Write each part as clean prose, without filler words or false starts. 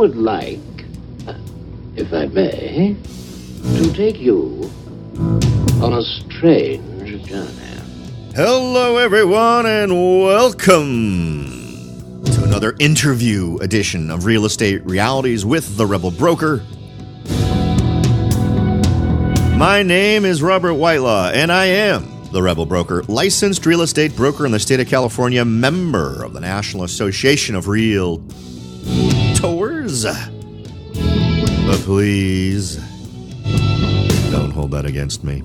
would like, if I may, to take you on a strange journey. Hello, everyone, and welcome to another interview edition of Real Estate Realities with the Rebel Broker. My name is Robert Whitelaw, and I am the Rebel Broker, licensed real estate broker in the state of California, member of the National Association of Realtors. But please, don't hold that against me.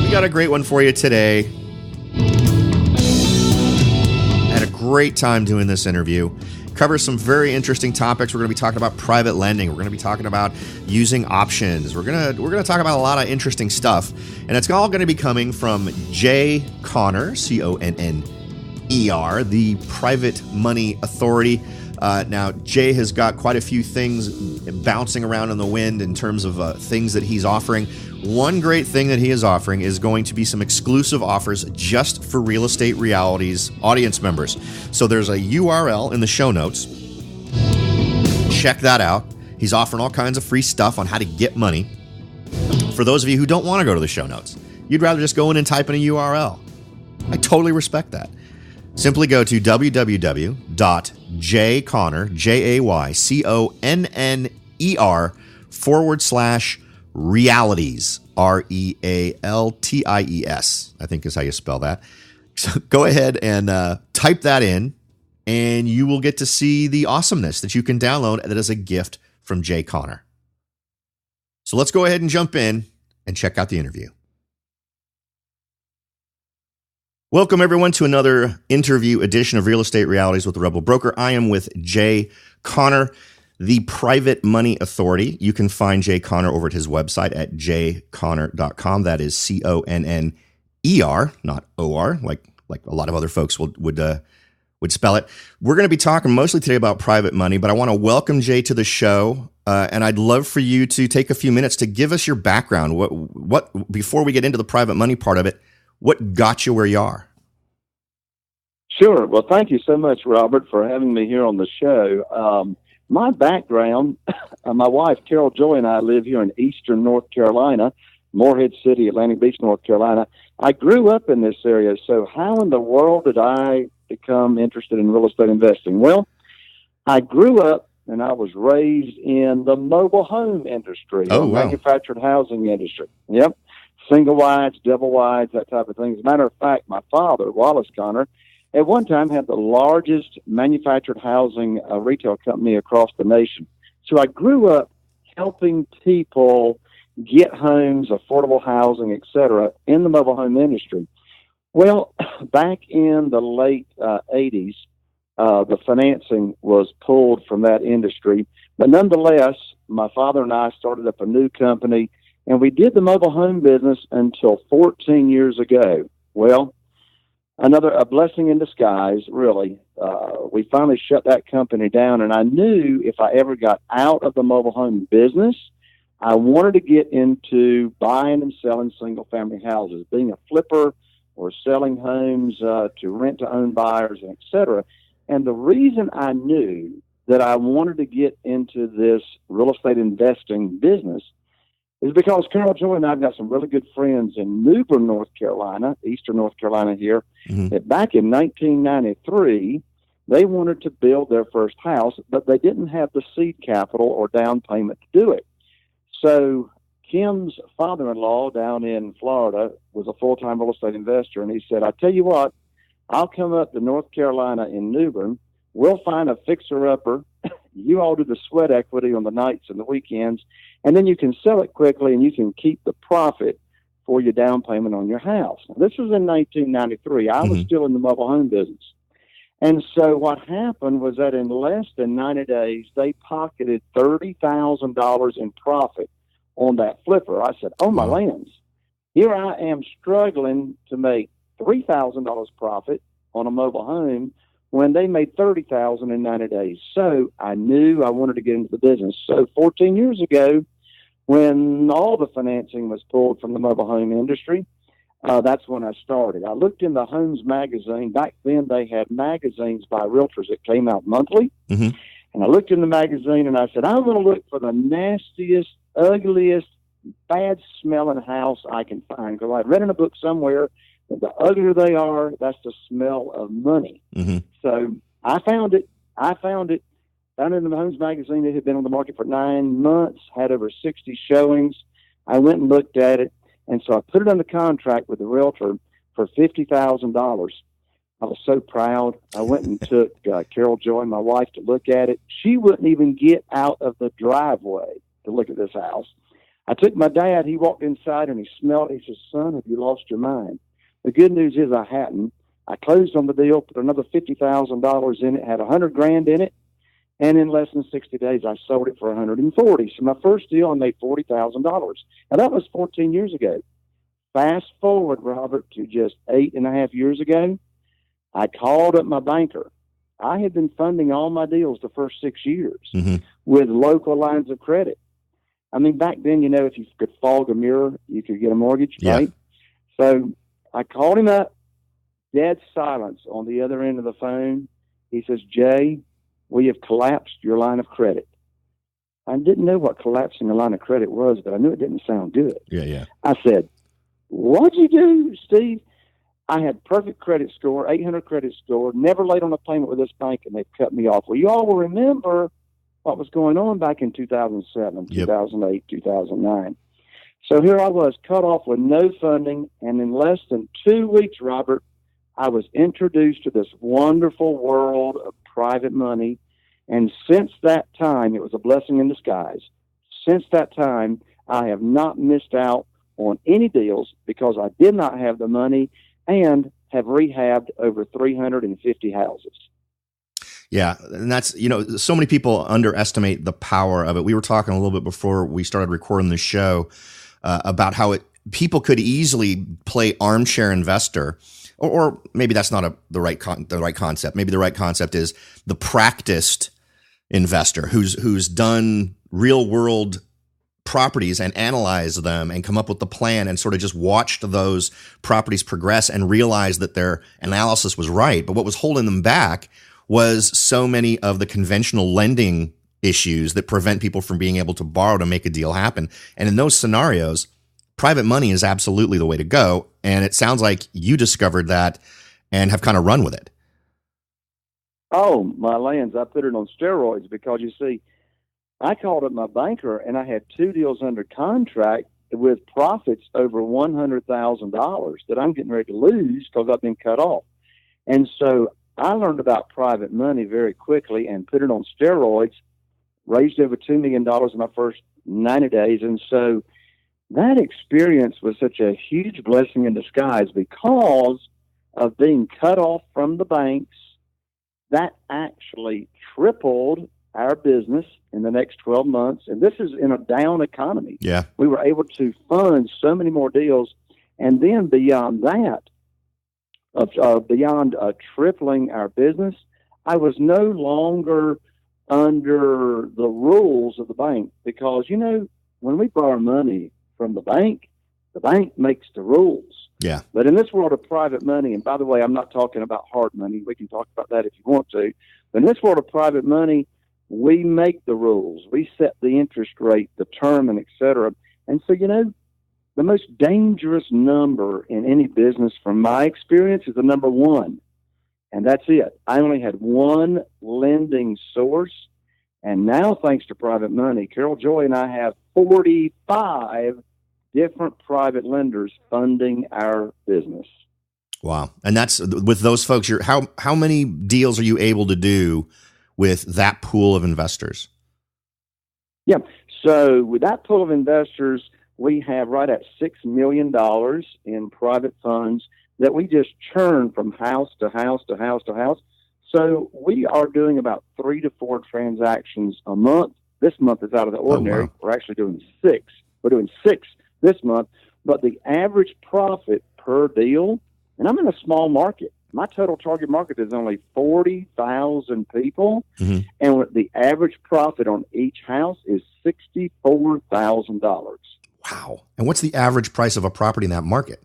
We got a great one for you today. Had a great time doing this interview. Cover some very interesting topics. We're going to be talking about private lending. We're going to be talking about using options. We're going to talk about a lot of interesting stuff. And it's all going to be coming from Jay Conner, C-O-N-N-E-R, the Private Money Authority. Now, Jay has got quite a few things bouncing around in the wind in terms of things that he's offering. One great thing that he is offering is going to be some exclusive offers just for Real Estate Realities audience members. So there's a URL in the show notes. Check that out. He's offering all kinds of free stuff on how to get money. For those of you who don't want to go to the show notes, you'd rather just go in and type in a URL. I totally respect that. Simply go to www.jayconner.realities, REALTIES, I think is how you spell that. So go ahead and type that in, and you will get to see the awesomeness that you can download that is a gift from Jay Conner. So let's go ahead and jump in and check out the interview. Welcome, everyone, to another interview edition of Real Estate Realities with the Rebel Broker. I am with Jay Conner, the Private Money Authority. You can find Jay Conner over at his website at jayconner.com. That is C-O-N-N-E-R, not O-R, like a lot of other folks would spell it. We're going to be talking mostly today about private money, but I want to welcome Jay to the show, and I'd love for you to take a few minutes to give us your background. What before we get into the private money part of it, what got you where you are? Sure. Well, thank you so much, Robert, for having me here on the show. My background, my wife, Carol Joy, and I live here in eastern North Carolina, Morehead City, Atlantic Beach, North Carolina. I grew up in this area, so how in the world did I become interested in real estate investing? Well, I grew up and I was raised in the mobile home industry, manufactured housing industry. Yep. Single wides, double wides, that type of thing. As a matter of fact, my father, Wallace Conner, at one time had the largest manufactured housing retail company across the nation. So I grew up helping people get homes, affordable housing, et cetera, in the mobile home industry. Well, back in the late 80s, the financing was pulled from that industry. But nonetheless, my father and I started up a new company, and we did the mobile home business until 14 years ago. Well, a blessing in disguise, really. We finally shut that company down, and I knew if I ever got out of the mobile home business, I wanted to get into buying and selling single-family houses, being a flipper or selling homes to rent-to-own buyers, et cetera. And the reason I knew that I wanted to get into this real estate investing business is because Carol Joy and I've got some really good friends in New Bern, North Carolina, eastern North Carolina here, that back in 1993, they wanted to build their first house, but they didn't have the seed capital or down payment to do it. So Kim's father-in-law down in Florida was a full-time real estate investor, and he said, I tell you what, I'll come up to North Carolina in New Bern. We'll find a fixer-upper. You all do the sweat equity on the nights and the weekends, and then you can sell it quickly and you can keep the profit for your down payment on your house. Now, this was in 1993. I was still in the mobile home business. And so what happened was that in less than 90 days, they pocketed $30,000 in profit on that flipper. I said, oh, my lands. Here I am struggling to make $3,000 profit on a mobile home when they made $30,000 in 90 days. So I knew I wanted to get into the business. So 14 years ago, when all the financing was pulled from the mobile home industry, That's when I started. I looked in the Homes magazine. Back then, they had magazines by realtors that came out monthly. Mm-hmm. And I looked in the magazine and I said, I'm going to look for the nastiest, ugliest, bad-smelling house I can find. Because I read in a book somewhere that the uglier they are, that's the smell of money. Mm-hmm. So I found it. Found it in the Homes magazine. It had been on the market for 9 months, had over 60 showings. I went and looked at it. And so I put it under contract with the realtor for $50,000. I was so proud. I went and took Carol Joy, my wife, to look at it. She wouldn't even get out of the driveway to look at this house. I took my dad. He walked inside and he smelled it. He said, son, have you lost your mind? The good news is I hadn't. I closed on the deal, put another $50,000 in it, had $100,000 in it, and in less than 60 days, I sold it for $140,000. So my first deal, I made $40,000. Now that was 14 years ago. Fast forward, Robert, to just 8.5 years ago. I called up my banker. I had been funding all my deals the first 6 years with local lines of credit. I mean, back then, you know, if you could fog a mirror, you could get a mortgage, right? So I called him up, dead silence on the other end of the phone. He says, Jay, we have collapsed your line of credit. I didn't know what collapsing a line of credit was, but I knew it didn't sound good. Yeah. I said, what'd you do, Steve? I had perfect credit score, 800 credit score, never late on a payment with this bank, and they cut me off. Well, you all will remember what was going on back in 2007, 2008, 2009. So here I was, cut off with no funding, and in less than 2 weeks, Robert, I was introduced to this wonderful world of private money. And since that time, it was a blessing in disguise. Since that time, I have not missed out on any deals because I did not have the money and have rehabbed over 350 houses. Yeah, and that's, you know, so many people underestimate the power of it. We were talking a little bit before we started recording the show about how people could easily play armchair investor, or maybe that's not the right concept. Maybe the right concept is the practiced investor who's done real world properties and analyzed them and come up with the plan and sort of just watched those properties progress and realized that their analysis was right. But what was holding them back was so many of the conventional lending issues that prevent people from being able to borrow to make a deal happen. And in those scenarios, private money is absolutely the way to go. And it sounds like you discovered that and have kind of run with it. Oh, my lands, I put it on steroids because, you see, I called up my banker and I had 2 deals under contract with profits over $100,000 that I'm getting ready to lose because I've been cut off. And so I learned about private money very quickly and put it on steroids, raised over $2 million in my first 90 days. And so that experience was such a huge blessing in disguise because of being cut off from the banks. That actually tripled our business in the next 12 months. And this is in a down economy. Yeah. We were able to fund so many more deals. And then beyond that, beyond tripling our business, I was no longer under the rules of the bank because, you know, when we borrow money from the bank makes the rules. Yeah. But in this world of private money, and by the way, I'm not talking about hard money. We can talk about that if you want to. But in this world of private money, we make the rules. We set the interest rate, the term, and et cetera. And so, you know, the most dangerous number in any business, from my experience, is the number 1. And that's it. I only had one lending source. And now, thanks to private money, Carol Joy and I have 45 different private lenders funding our business. Wow. And that's with those folks, how many deals are you able to do with that pool of investors? Yeah. So with that pool of investors, we have right at $6 million in private funds that we just churn from house to house to house to house. So we are doing about 3 to 4 transactions a month. This month is out of the ordinary. Oh, wow. We're actually doing 6. We're doing 6 this month. But the average profit per deal, and I'm in a small market. My total target market is only 40,000 people, and the average profit on each house is $64,000. Wow. And what's the average price of a property in that market?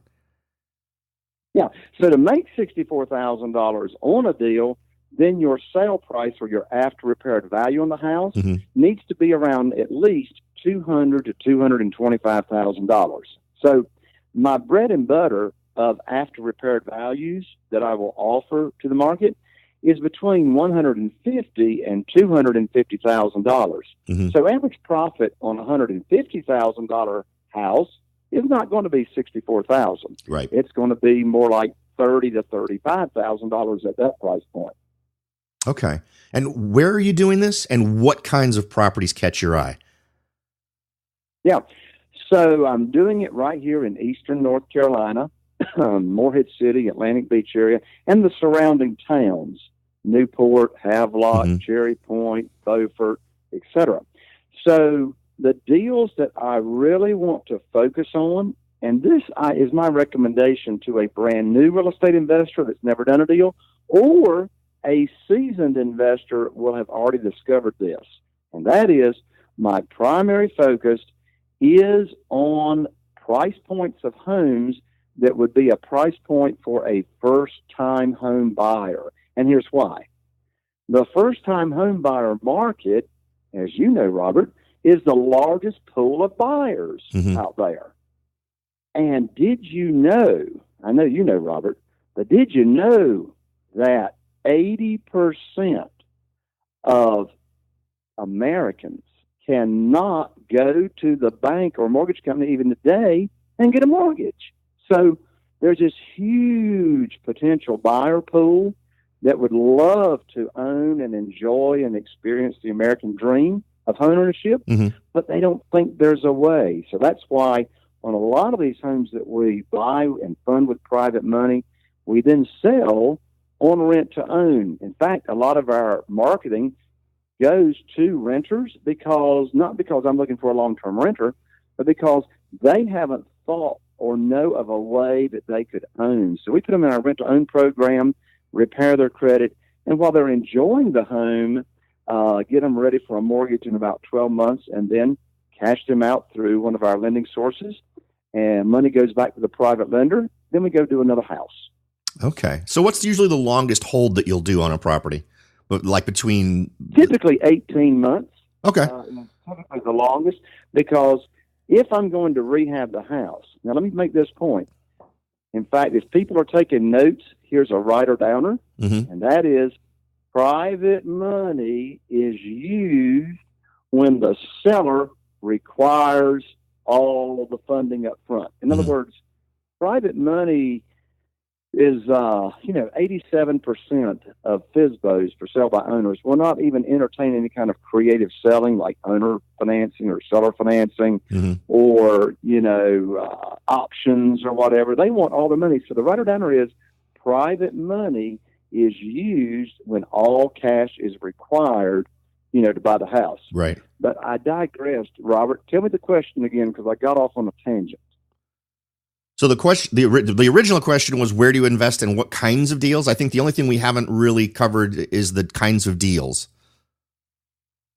Yeah. So to make $64,000 on a deal, then your sale price or your after repaired value on the house needs to be around at least $200,000 to $225,000. So my bread and butter of after repaired values that I will offer to the market is between $150,000 and $250,000. So average profit on a $150,000 house is not going to be $64,000. Right. It's going to be more like $30,000 to $35,000 at that price point. Okay. And where are you doing this, and what kinds of properties catch your eye? Yeah. So I'm doing it right here in eastern North Carolina, Morehead City, Atlantic Beach area, and the surrounding towns, Newport, Havelock, Cherry Point, Beaufort, etc. So the deals that I really want to focus on, and this is my recommendation to a brand new real estate investor that's never done a deal, or a seasoned investor will have already discovered this. And that is, my primary focus is on price points of homes that would be a price point for a first-time home buyer. And here's why. The first-time home buyer market, as you know, Robert, is the largest pool of buyers out there. And did you know, I know you know, Robert, but did you know that 80% of Americans cannot go to the bank or mortgage company even today and get a mortgage? So there's this huge potential buyer pool that would love to own and enjoy and experience the American dream of homeownership, but they don't think there's a way. So that's why on a lot of these homes that we buy and fund with private money, we then sell on rent to own. In fact, a lot of our marketing goes to renters not because I'm looking for a long-term renter, but because they haven't thought or know of a way that they could own. So we put them in our rent-to-own program, repair their credit, and while they're enjoying the home, get them ready for a mortgage in about 12 months, and then cash them out through one of our lending sources, and money goes back to the private lender. Then we go do another house. Okay. So what's usually the longest hold that you'll do on a property? But like between... Typically 18 months. Okay. Typically the longest, because if I'm going to rehab the house, now let me make this point. In fact, if people are taking notes, here's a writer-downer, and that is private money is used when the seller requires all the funding up front. In other words, private money is, 87% of FSBOs for sale by owners will not even entertain any kind of creative selling like owner financing or seller financing or, options or whatever. They want all the money. So the writer-downer is private money is used when all cash is required, to buy the house. Right. But I digressed. Robert, tell me the question again, because I got off on a tangent. So the question, the original question was, where do you invest and what kinds of deals? I think the only thing we haven't really covered is the kinds of deals.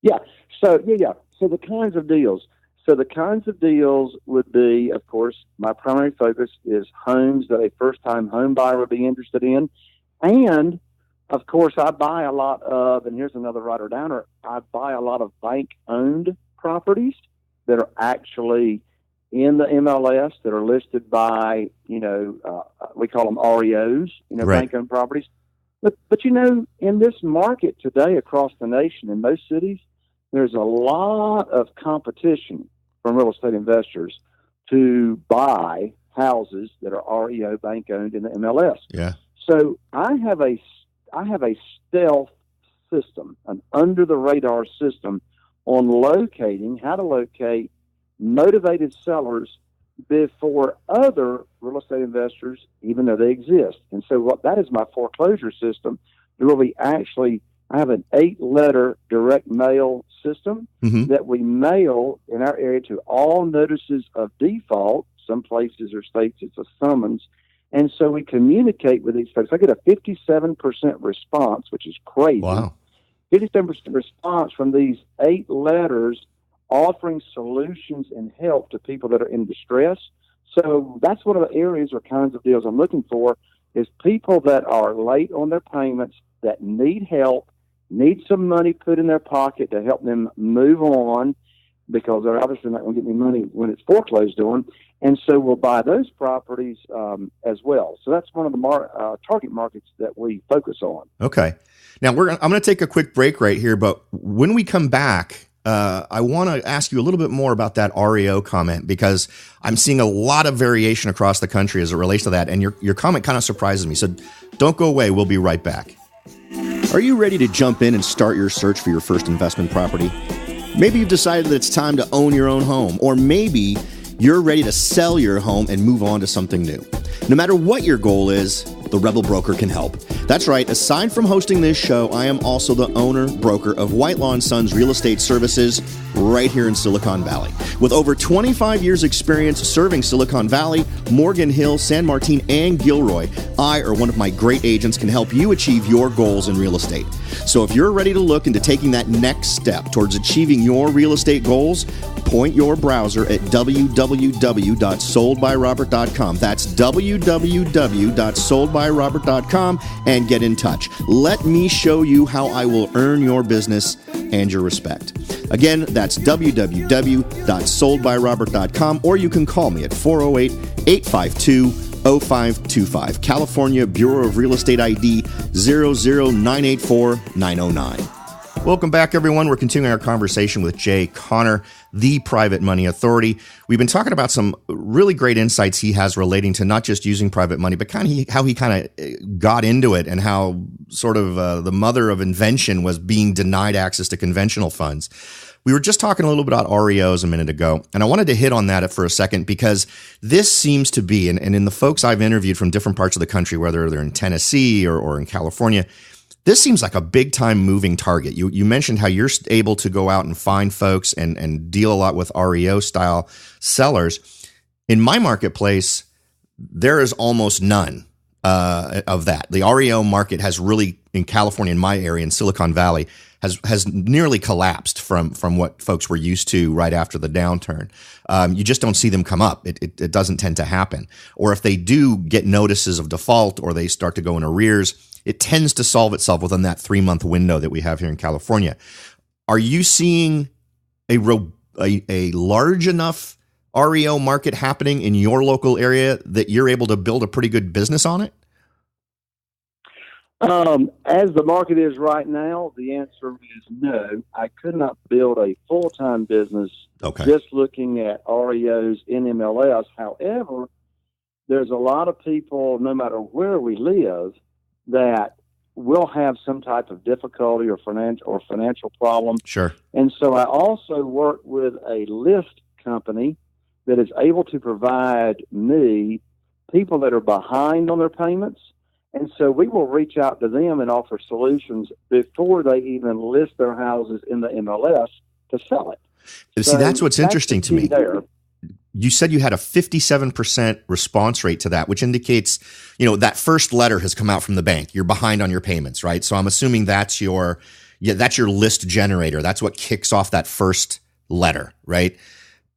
Yeah. So the kinds of deals. So the kinds of deals would be, of course, my primary focus is homes that a first-time home buyer would be interested in. And, of course, I buy a lot of, and here's another writer-downer, I buy a lot of bank-owned properties that are actually in the MLS that are listed by, we call them REOs, right. bank-owned properties. But in this market today across the nation, in most cities, there's a lot of competition from real estate investors to buy houses that are REO bank-owned in the MLS. Yeah. So I have a stealth system, an under-the-radar system on how to locate motivated sellers before other real estate investors, even though they exist. And so that is my foreclosure system. Where we actually, I have an 8-letter direct mail system that we mail in our area to all notices of default. Some places or states it's a summons. And so we communicate with these folks. I get a 57% response, which is crazy. Wow. 57% response from these 8 letters offering solutions and help to people that are in distress. So that's one of the areas or kinds of deals I'm looking for is people that are late on their payments, that need help, need some money put in their pocket to help them move on, because they're obviously not going to get any money when it's foreclosed on. And so we'll buy those properties as well. So that's one of the target markets that we focus on. Okay. Now, I'm going to take a quick break right here, but when we come back, I want to ask you a little bit more about that REO comment, because I'm seeing a lot of variation across the country as it relates to that. And your comment kind of surprises me. So don't go away. We'll be right back. Are you ready to jump in and start your search for your first investment property? Maybe you've decided that it's time to own your own home, or maybe you're ready to sell your home and move on to something new. No matter what your goal is, the Rebel Broker can help. That's right. Aside from hosting this show, I am also the owner broker of Whitelaw & Sons Real Estate Services right here in Silicon Valley. With over 25 years experience serving Silicon Valley, Morgan Hill, San Martin, and Gilroy, I or one of my great agents can help you achieve your goals in real estate. So if you're ready to look into taking that next step towards achieving your real estate goals, point your browser at www.soldbyrobert.com. That's www.soldbyrobert.com and get in touch. Let me show you how I will earn your business and your respect. Again, that's www.soldbyrobert.com, or you can call me at 408-852-0525. California Bureau of Real Estate ID 00984-909. Welcome back, everyone. We're continuing our conversation with Jay Conner, the Private Money Authority. We've been talking about some really great insights he has relating to not just using private money, but how he kind of got into it, and how sort of the mother of invention was being denied access to conventional funds. We were just talking a little bit about REOs a minute ago, and I wanted to hit on that for a second, because this seems to be, and in the folks I've interviewed from different parts of the country, whether they're in Tennessee or in California, this seems like a big-time moving target. You mentioned how you're able to go out and find folks and deal a lot with REO-style sellers. In my marketplace, there is almost none of that. The REO market has really, in California, in my area, in Silicon Valley, has nearly collapsed from what folks were used to right after the downturn. You just don't see them come up. It doesn't tend to happen. Or if they do get notices of default, or they start to go in arrears, it tends to solve itself within that 3-month window that we have here in California. Are you seeing a large enough REO market happening in your local area that you're able to build a pretty good business on it? As the market is right now, the answer is no. I could not build a full-time business just looking at REOs in MLS. However, there's a lot of people, no matter where we live, that will have some type of difficulty or financial problem. Sure. And so I also work with a list company that is able to provide me people that are behind on their payments. And so we will reach out to them and offer solutions before they even list their houses in the MLS to sell it. See, that's what's interesting to me. There. You said you had a 57% response rate to that, which indicates, that first letter has come out from the bank. You're behind on your payments, right? So I'm assuming that's your list generator. That's what kicks off that first letter, right?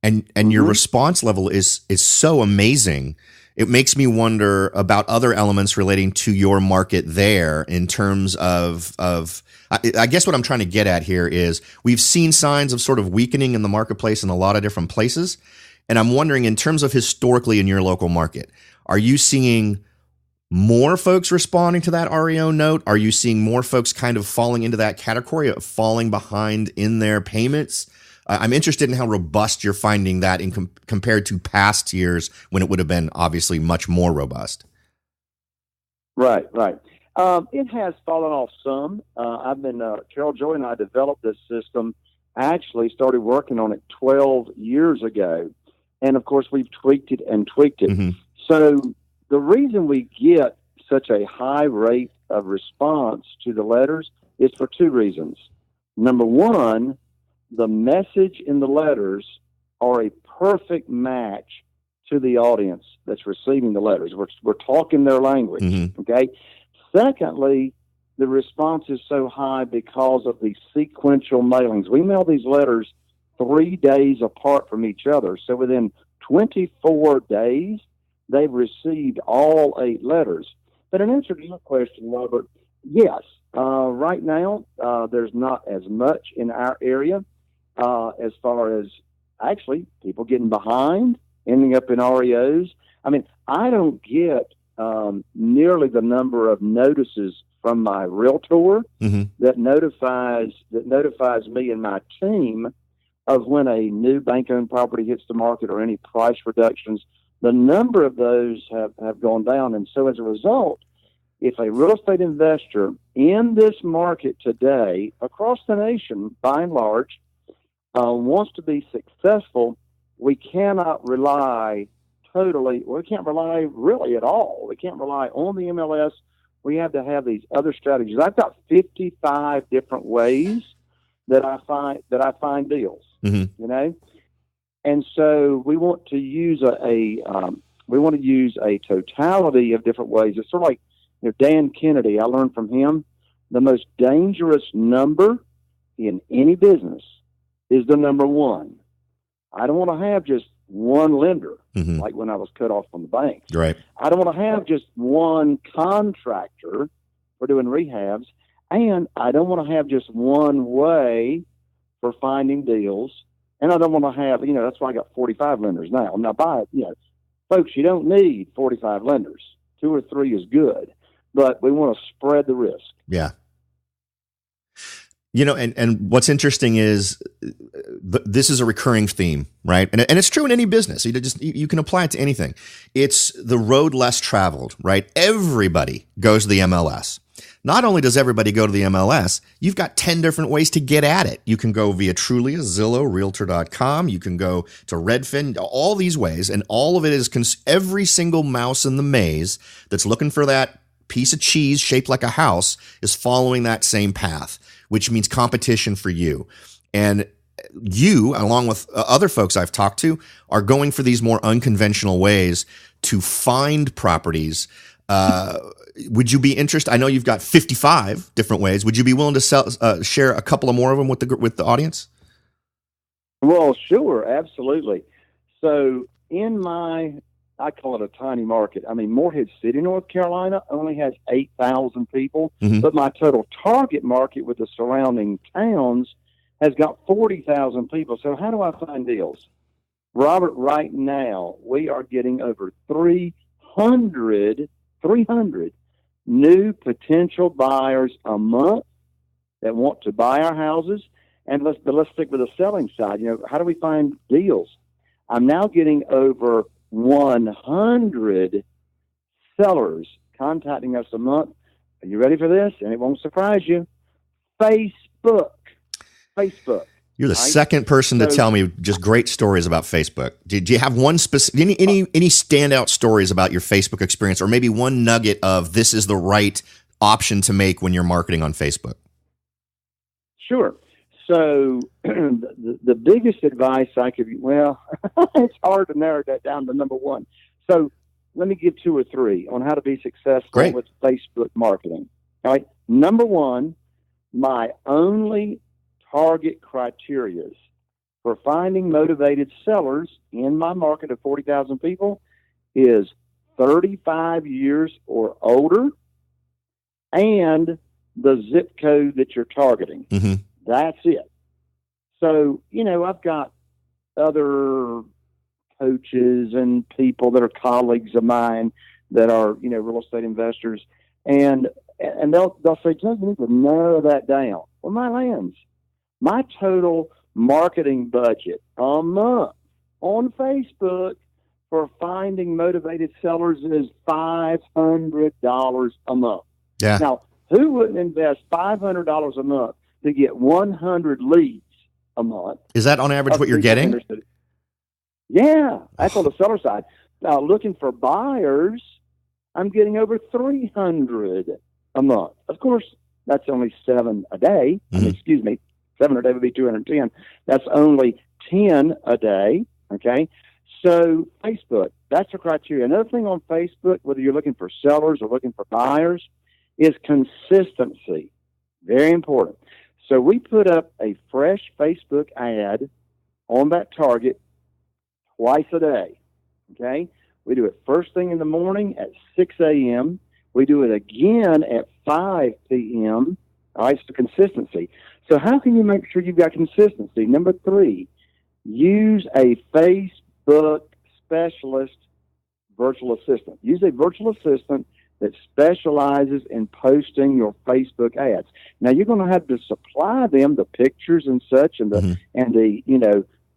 And your response level is so amazing. It makes me wonder about other elements relating to your market there in terms of I guess what I'm trying to get at here is we've seen signs of sort of weakening in the marketplace in a lot of different places. And I'm wondering, in terms of historically in your local market, are you seeing more folks responding to that REO note? Are you seeing more folks kind of falling into that category of falling behind in their payments? I'm interested in how robust you're finding that compared to past years when it would have been obviously much more robust. Right. It has fallen off some. Carol Joy and I developed this system, actually started working on it 12 years ago. And of course, we've tweaked it. Mm-hmm. So the reason we get such a high rate of response to the letters is for two reasons. Number one, the message in the letters are a perfect match to the audience that's receiving the letters. We're talking their language, okay? Secondly, the response is so high because of the sequential mailings. We mail these letters 3 days apart from each other. So within 24 days, they've received all 8 letters. But in answer to your question, Robert, yes, right now there's not as much in our area as far as actually people getting behind, ending up in REOs. I mean, I don't get nearly the number of notices from my realtor that notifies me and my team of when a new bank-owned property hits the market or any price reductions. The number of those have gone down. And so as a result, if a real estate investor in this market today, across the nation, by and large, wants to be successful, we cannot rely we can't rely really at all. We can't rely on the MLS. We have to have these other strategies. I've got 55 different ways that I find deals, you know? And so we want to use a totality of different ways. It's sort of like, you know, Dan Kennedy. I learned from him the most dangerous number in any business is the number 1. I don't want to have just one lender, like when I was cut off from the banks. Right. I don't want to have just one contractor for doing rehabs, and I don't want to have just one way for finding deals, and I don't want to have, you know, that's why I got 45 lenders now. Now, folks, you don't need 45 lenders. 2 or 3 is good, but we want to spread the risk. Yeah. You know, and what's interesting is this is a recurring theme, right? And it's true in any business. You can apply it to anything. It's the road less traveled, right? Everybody goes to the MLS. Not only does everybody go to the MLS, you've got 10 different ways to get at it. You can go via Trulia, Zillow, Realtor.com. You can go to Redfin, all these ways. And all of it is every single mouse in the maze that's looking for that piece of cheese shaped like a house is following that same path, which means competition for you. And you, along with other folks I've talked to, are going for these more unconventional ways to find properties. Would you be interested? I know you've got 55 different ways. Would you be willing to share a couple of more of them with the audience? Well, sure, absolutely. So I call it a tiny market. I mean, Morehead City, North Carolina only has 8,000 people, but my total target market with the surrounding towns has got 40,000 people. So how do I find deals? Robert, right now, we are getting over 300 new potential buyers a month that want to buy our houses. And let's stick with the selling side. You know, how do we find deals? I'm now getting over 100 sellers contacting us a month. Are you ready for this? And it won't surprise you. Facebook. You're the second person to tell me just great stories about Facebook. Do you have one specific, any standout stories about your Facebook experience, or maybe one nugget of this is the right option to make when you're marketing on Facebook? Sure. So the biggest advice I could, it's hard to narrow that down to number 1. So let me give 2 or 3 on how to be successful with Facebook marketing. All right. Number 1, my only target criteria for finding motivated sellers in my market of 40,000 people is 35 years or older and the zip code that you're targeting. That's it. So, you know, I've got other coaches and people that are colleagues of mine that are, you know, real estate investors, and they'll say, "Just need to narrow that down." Well, my total marketing budget a month on Facebook for finding motivated sellers is $500 a month. Yeah. Now, who wouldn't invest $500 a month to get 100 leads a month? Is that on average what you're getting? Yeah, that's on the seller side. Now, looking for buyers, I'm getting over 300 a month. Of course, that's only 7 a day. 7 a day would be 210. That's only 10 a day, okay? So Facebook, that's the criteria. Another thing on Facebook, whether you're looking for sellers or looking for buyers, is consistency. Very important. So we put up a fresh Facebook ad on that target twice a day. Okay? We do it first thing in the morning at 6 a.m. We do it again at 5 p.m. All right, so consistency. So how can you make sure you've got consistency? Number 3, use a Facebook specialist virtual assistant. Use a virtual assistant that specializes in posting your Facebook ads. Now you're going to have to supply them the pictures and such, and the and the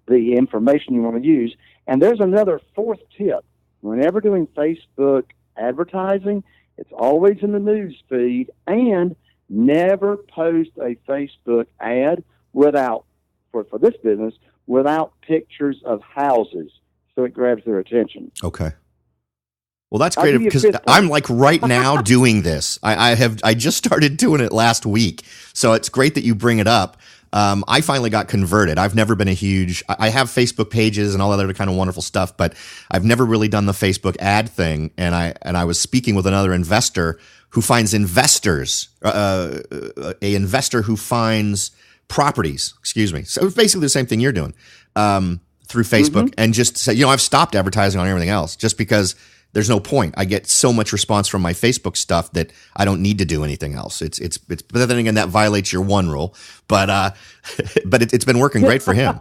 the information you want to use. And there's another 4th tip. Whenever doing Facebook advertising, it's always in the news feed, and never post a Facebook ad without, for this business, without pictures of houses, so it grabs their attention. Okay. Well, that's great because I'm like right now doing this. I just started doing it last week, so it's great that you bring it up. I finally got converted. I've never been I have Facebook pages and all that other kind of wonderful stuff, but I've never really done the Facebook ad thing. And I was speaking with another investor who finds investors, a investor who finds properties. Excuse me. So it's basically the same thing you're doing through Facebook, and just say, I've stopped advertising on everything else just because there's no point. I get so much response from my Facebook stuff that I don't need to do anything else. But then again, that violates your one rule. But it's been working great for him.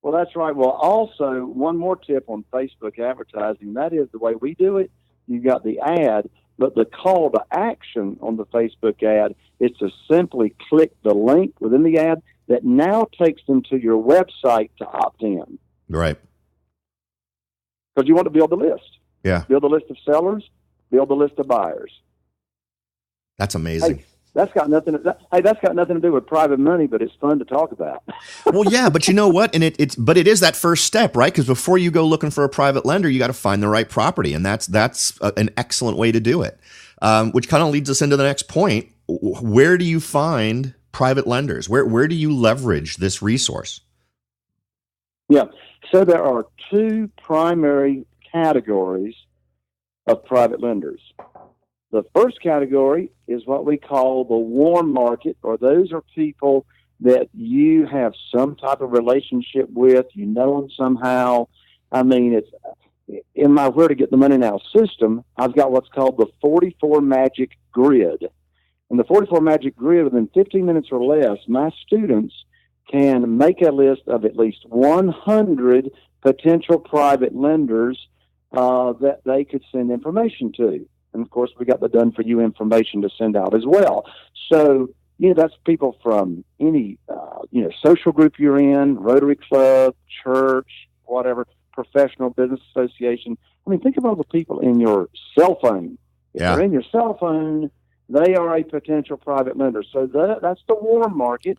Well, that's right. Well, also one more tip on Facebook advertising. That is the way we do it. You got the ad, but the call to action on the Facebook ad is to simply click the link within the ad that now takes them to your website to opt in. Right. Because you want to build a list. Yeah. Build a list of sellers, build a list of buyers. That's amazing. Hey, that's got nothing to do with private money, but it's fun to talk about. Well, yeah, but you know what? And it is that first step, right? Because before you go looking for a private lender, you got to find the right property, and that's an excellent way to do it. Which kind of leads us into the next point. Where do you find private lenders? Where do you leverage this resource? Yeah. So there are 2 primary categories of private lenders. The first category is what we call the warm market, or those are people that you have some type of relationship with, you know them somehow. I mean, it's in my Where to Get the Money Now system, I've got what's called the 44 Magic Grid. And the 44 Magic Grid, within 15 minutes or less, my students can make a list of at least 100 potential private lenders that they could send information to. And, of course, we got the done-for-you information to send out as well. So, that's people from any, social group you're in, Rotary Club, church, whatever, professional business association. I mean, think of all the people in your cell phone. If they're in your cell phone, they are a potential private lender. So that's the warm market.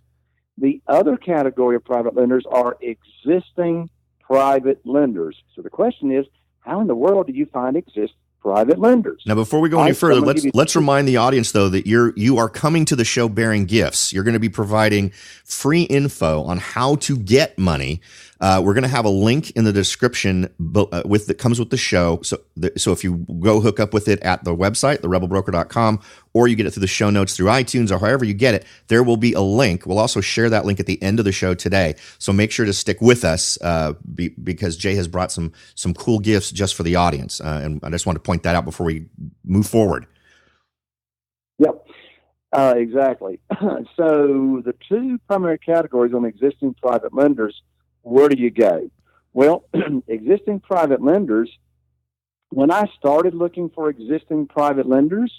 The other category of private lenders are existing private lenders. So the question is, how in the world do you find existing private lenders? Now, before we go any further, let's remind the audience, though, that you are coming to the show bearing gifts. You're going to be providing free info on how to get money. We're going to have a link in the description that comes with the show. So if you go hook up with it at the website, therebelbroker.com, or you get it through the show notes through iTunes or however you get it, there will be a link. We'll also share that link at the end of the show today. So make sure to stick with us because Jay has brought some cool gifts just for the audience. And I just want to point that out before we move forward. Yep. Exactly. So the 2 primary categories on existing private lenders, where do you go? Well, existing private lenders, when I started looking for existing private lenders,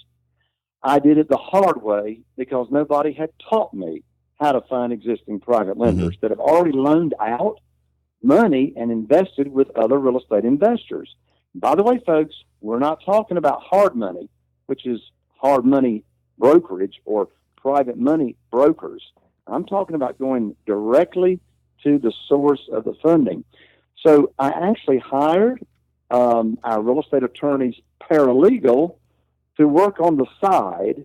I did it the hard way because nobody had taught me how to find existing private lenders that have already loaned out money and invested with other real estate investors. By the way, folks, we're not talking about hard money, which is hard money brokerage or private money brokers. I'm talking about going directly to the source of the funding. So I actually hired our real estate attorney's paralegal to work on the side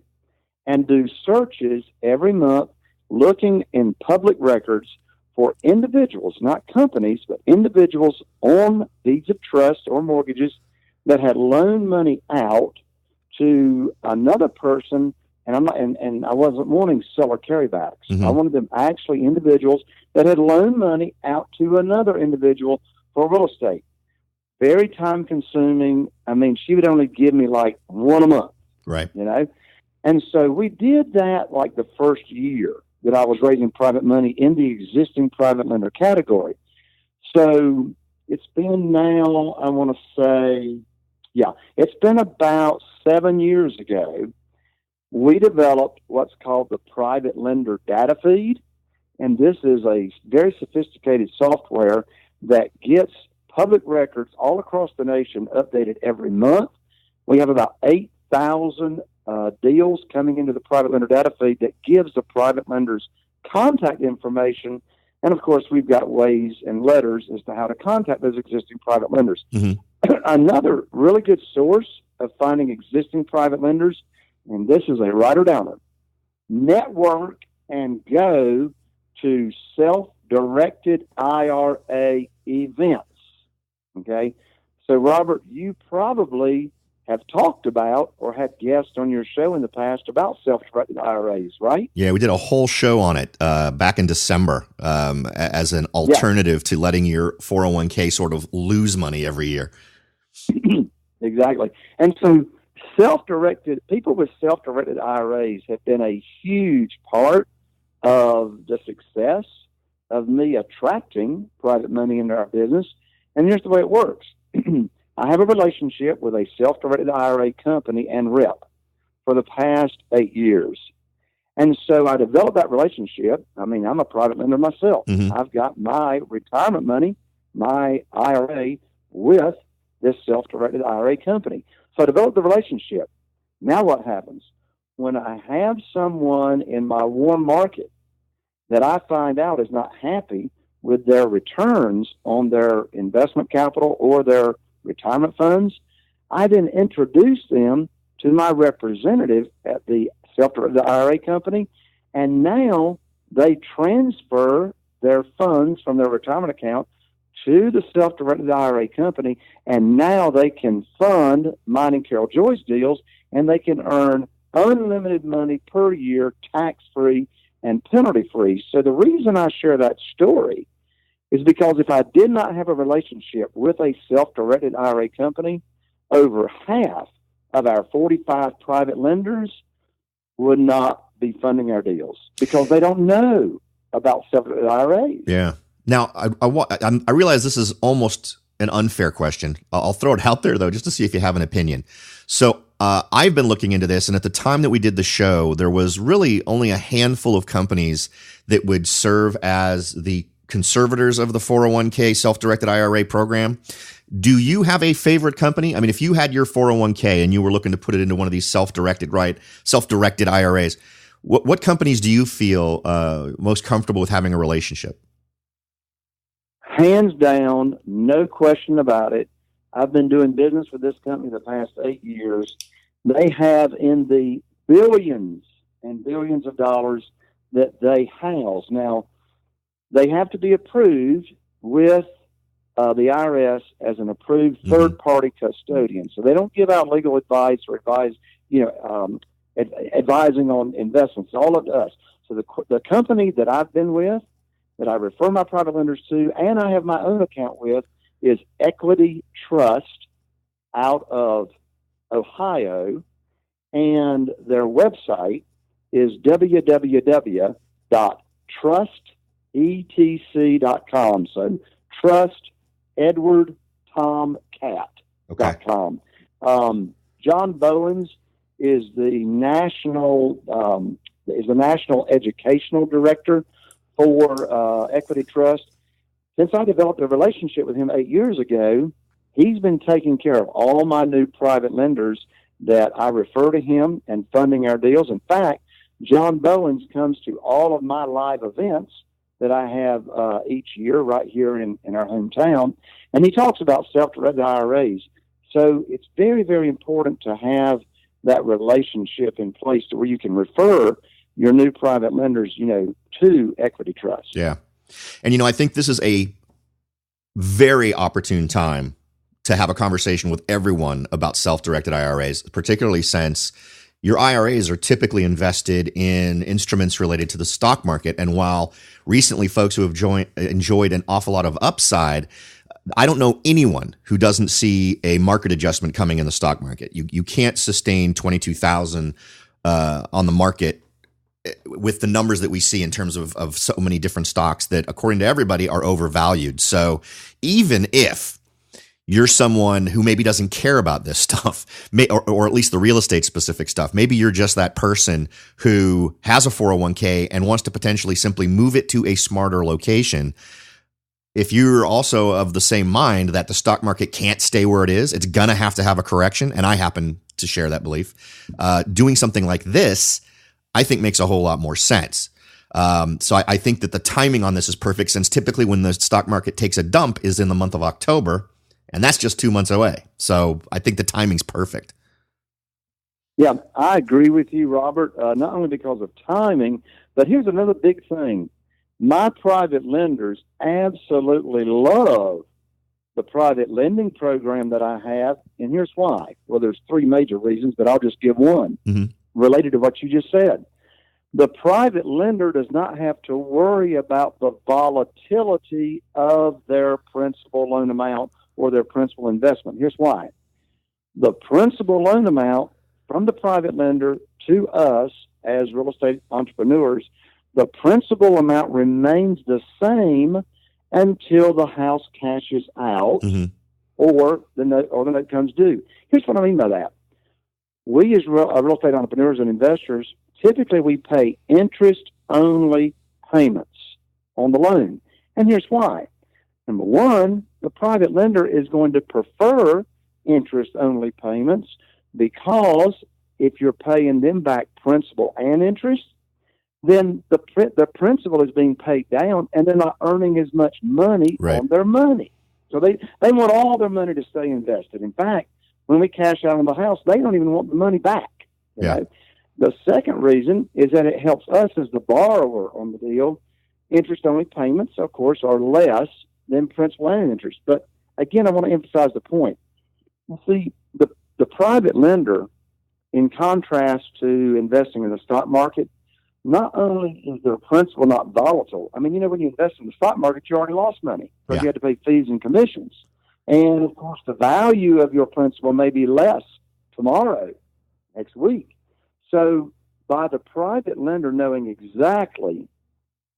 and do searches every month looking in public records for individuals, not companies, but individuals on deeds of trust or mortgages that had loaned money out to another person And I'm not, and I wasn't wanting seller carrybacks. Mm-hmm. I wanted them actually individuals that had loaned money out to another individual for real estate. Very time consuming. I mean, she would only give me like one a month. Right. You know? And so we did that like the first year that I was raising private money in the existing private lender category. So it's been now, I want to say, it's been about 7 years ago. We developed what's called the private lender data feed. And this is a very sophisticated software that gets public records all across the nation updated every month. We have about 8,000 deals coming into the private lender data feed that gives the private lenders contact information. And of course, we've got ways and letters as to how to contact those existing private lenders. Mm-hmm. Another really good source of finding existing private lenders, and this is a writer downer, network and go to self-directed IRA events. Okay. So, Robert, you probably have talked about or had guests on your show in the past about self-directed IRAs, right? Yeah, we did a whole show on it back in December as an alternative to letting your 401k sort of lose money every year. Exactly. And so people with self-directed IRAs have been a huge part of the success of me attracting private money into our business. And here's the way it works. I have a relationship with a self-directed IRA company and rep for the past 8 years. And so I developed that relationship. I mean, I'm a private lender myself. Mm-hmm. I've got my retirement money, my IRA, with this self-directed IRA company. So I developed the relationship. Now what happens? When I have someone in my warm market that I find out is not happy with their returns on their investment capital or their retirement funds, I then introduce them to my representative at the self-directed IRA company, and now they transfer their funds from their retirement account to the self-directed IRA company, and now they can fund mine and Carol Joy's deals, and they can earn unlimited money per year, tax-free and penalty-free. So the reason I share that story is because if I did not have a relationship with a self-directed IRA company, over half of our 45 private lenders would not be funding our deals because they don't know about self-directed IRAs. Yeah. Now, I realize this is almost an unfair question. I'll throw it out there, though, just to see if you have an opinion. So I've been looking into this, and at the time that we did the show, there was really only a handful of companies that would serve as the conservators of the 401k self-directed IRA program. Do you have a favorite company? I mean, if you had your 401k and you were looking to put it into one of these self-directed IRAs, what companies do you feel most comfortable with having a relationship? Hands down, no question about it. I've been doing business with this company the past 8 years. They have in the billions and billions of dollars that they house. Now, they have to be approved with the IRS as an approved third-party custodian. So they don't give out legal advice or advising on investments. It's all up to us. So the company that I've been with, that I refer my private lenders to, and I have my own account with, is Equity Trust out of Ohio, and their website is www.trustetc.com. So Trust Edward Tom Cat.com. Okay. John Bowens is the national educational director for Equity Trust. Since I developed a relationship with him 8 years ago, he's been taking care of all my new private lenders that I refer to him and funding our deals. In fact, John Bowens comes to all of my live events that I have each year right here in our hometown, and he talks about self-directed IRAs. So it's very, very important to have that relationship in place to where you can refer your new private lenders, to Equity Trust. Yeah. And, I think this is a very opportune time to have a conversation with everyone about self-directed IRAs, particularly since, Your IRAs are typically invested in instruments related to the stock market. And while recently folks who have enjoyed an awful lot of upside, I don't know anyone who doesn't see a market adjustment coming in the stock market. You can't sustain 22,000 on the market with the numbers that we see in terms of so many different stocks that, according to everybody, are overvalued. So even if you're someone who maybe doesn't care about this stuff, or at least the real estate specific stuff, maybe you're just that person who has a 401k and wants to potentially simply move it to a smarter location. If you're also of the same mind that the stock market can't stay where it is, it's going to have a correction, and I happen to share that belief, doing something like this, I think, makes a whole lot more sense. So I think that the timing on this is perfect, since typically when the stock market takes a dump is in the month of October, and that's just 2 months away. So I think the timing's perfect. Yeah, I agree with you, Robert, not only because of timing, but here's another big thing. My private lenders absolutely love the private lending program that I have, and here's why. Well, there's three major reasons, but I'll just give one related to what you just said. The private lender does not have to worry about the volatility of their principal loan amount or their principal investment. Here's why. The principal loan amount from the private lender to us as real estate entrepreneurs, the principal amount remains the same until the house cashes out or the note comes due. Here's what I mean by that. We as real estate entrepreneurs and investors, typically we pay interest-only payments on the loan. And here's why. Number one, the private lender is going to prefer interest-only payments because if you're paying them back principal and interest, then the principal is being paid down and they're not earning as much money on their money. So they want all their money to stay invested. In fact, when we cash out on the house, they don't even want the money back. You know? The second reason is that it helps us as the borrower on the deal. Interest-only payments, of course, are less than principal and interest. But again, I want to emphasize the point. See, the private lender, in contrast to investing in the stock market, not only is their principal not volatile. I mean, you know, when you invest in the stock market, you already lost money because you had to pay fees and commissions. And, of course, the value of your principal may be less tomorrow, next week. So by the private lender knowing exactly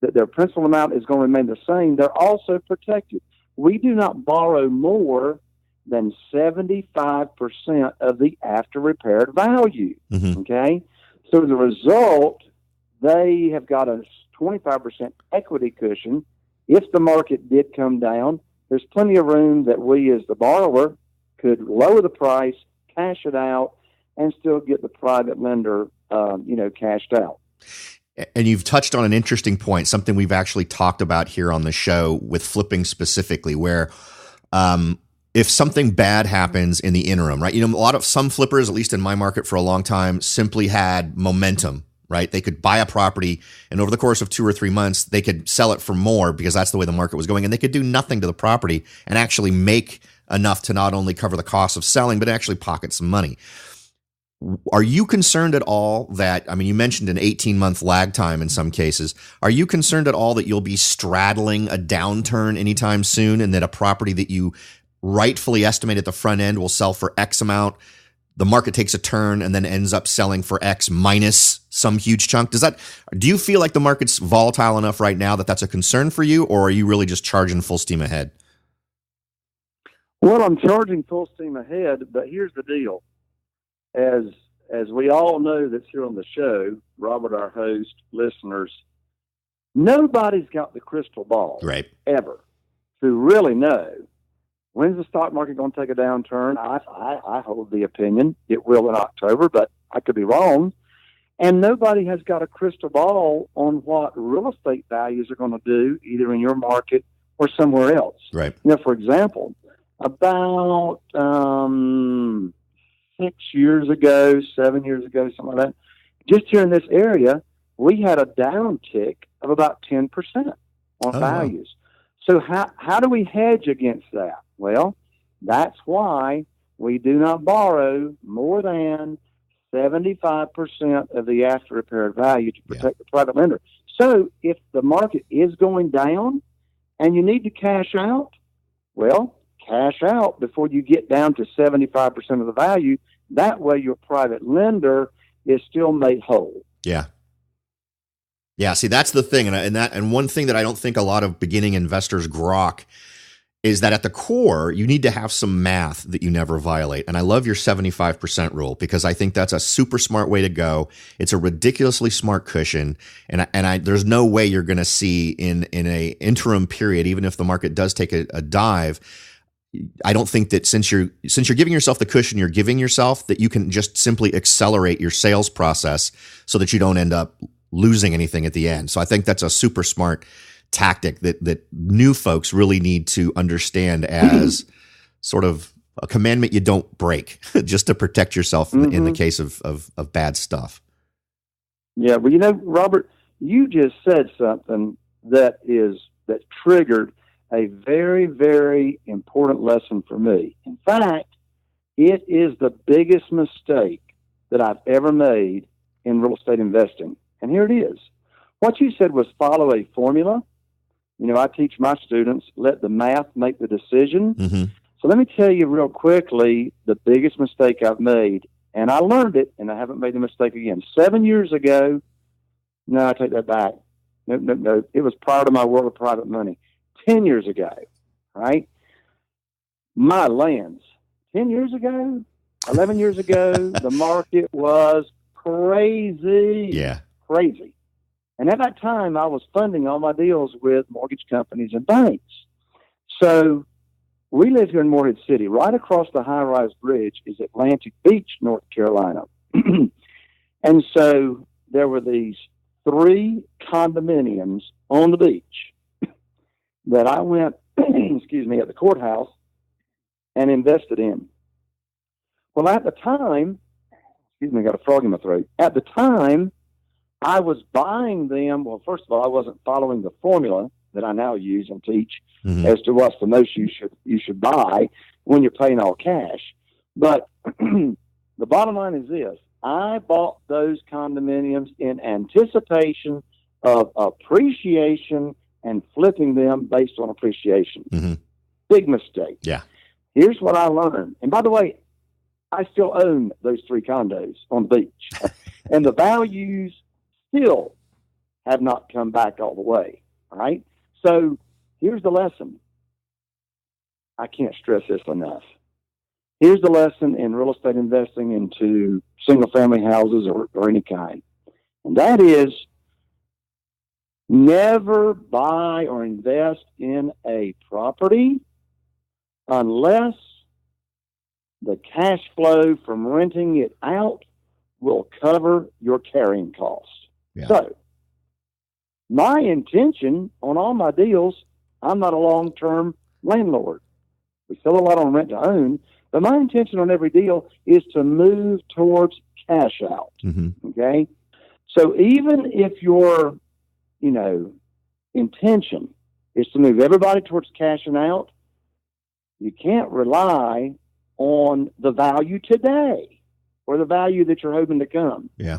that their principal amount is going to remain the same, they're also protected. We do not borrow more than 75% of the after-repaired value, okay? So the result, they have got a 25% equity cushion. If the market did come down, there's plenty of room that we as the borrower could lower the price, cash it out, and still get the private lender, cashed out. And you've touched on an interesting point, something we've actually talked about here on the show with flipping specifically, where if something bad happens in the interim, right? You know, some flippers, at least in my market for a long time, simply had momentum, right? They could buy a property and over the course of 2 or 3 months, they could sell it for more because that's the way the market was going. And they could do nothing to the property and actually make enough to not only cover the cost of selling, but actually pocket some money. Are you concerned at all that, I mean, you mentioned an 18-month lag time in some cases. Are you concerned at all that you'll be straddling a downturn anytime soon and that a property that you rightfully estimate at the front end will sell for X amount, the market takes a turn and then ends up selling for X minus some huge chunk? Do you feel like the market's volatile enough right now that that's a concern for you, or are you really just charging full steam ahead? Well, I'm charging full steam ahead, but here's the deal. As we all know that's here on the show, Robert, our host, listeners, nobody's got the crystal ball ever to really know when's the stock market going to take a downturn. I hold the opinion it will in October, but I could be wrong. And nobody has got a crystal ball on what real estate values are going to do either in your market or somewhere else. Right. You know, for example, about 6 years ago, 7 years ago, something like that, just here in this area, we had a downtick of about 10% on values. Wow. So how do we hedge against that? Well, that's why we do not borrow more than 75% of the after repair value to protect the private lender. So if the market is going down and you need to cash out, well, cash out before you get down to 75% of the value. That way your private lender is still made whole. Yeah. Yeah. See, that's the thing. And one thing that I don't think a lot of beginning investors grok is that at the core, you need to have some math that you never violate. And I love your 75% rule because I think that's a super smart way to go. It's a ridiculously smart cushion. And there's no way you're going to see in a interim period, even if the market does take a dive, I don't think that since you're giving yourself the cushion you're giving yourself, that you can just simply accelerate your sales process so that you don't end up losing anything at the end. So I think that's a super smart tactic that new folks really need to understand as sort of a commandment you don't break, just to protect yourself in the case of bad stuff. Yeah, well, Robert, you just said something that triggered a very, very important lesson for me. In fact, it is the biggest mistake that I've ever made in real estate investing. And here it is. What you said was follow a formula. I teach my students, let the math make the decision. Mm-hmm. So let me tell you real quickly the biggest mistake I've made, and I learned it, and I haven't made the mistake again. 7 years ago, no, I take that back. No. It was prior to my world of private money. 10 years ago, right? My lands. 10 years ago, 11 years ago, the market was crazy. Yeah. Crazy. And at that time, I was funding all my deals with mortgage companies and banks. So we live here in Morehead City. Right across the high-rise bridge is Atlantic Beach, North Carolina. And so there were these 3 condominiums on the beach that I went, at the courthouse and invested in. Well, at the time, I got a frog in my throat. At the time, I was buying them. Well, first of all, I wasn't following the formula that I now use and teach as to what's the most you should buy when you're paying all cash. But the bottom line is this. I bought those condominiums in anticipation of appreciation and flipping them based on appreciation. Mm-hmm. Big mistake. Yeah. Here's what I learned. And by the way, I still own those 3 condos on the beach. And the values still have not come back all the way. All right? So here's the lesson. I can't stress this enough. Here's the lesson in real estate investing into single-family houses or any kind. And that is, never buy or invest in a property unless the cash flow from renting it out will cover your carrying costs. Yeah. So, my intention on all my deals, I'm not a long-term landlord. We sell a lot on rent to own, but my intention on every deal is to move towards cash out. Mm-hmm. Okay? So even if your, intention is to move everybody towards cashing out, you can't rely on the value today or the value that you're hoping to come. Yeah.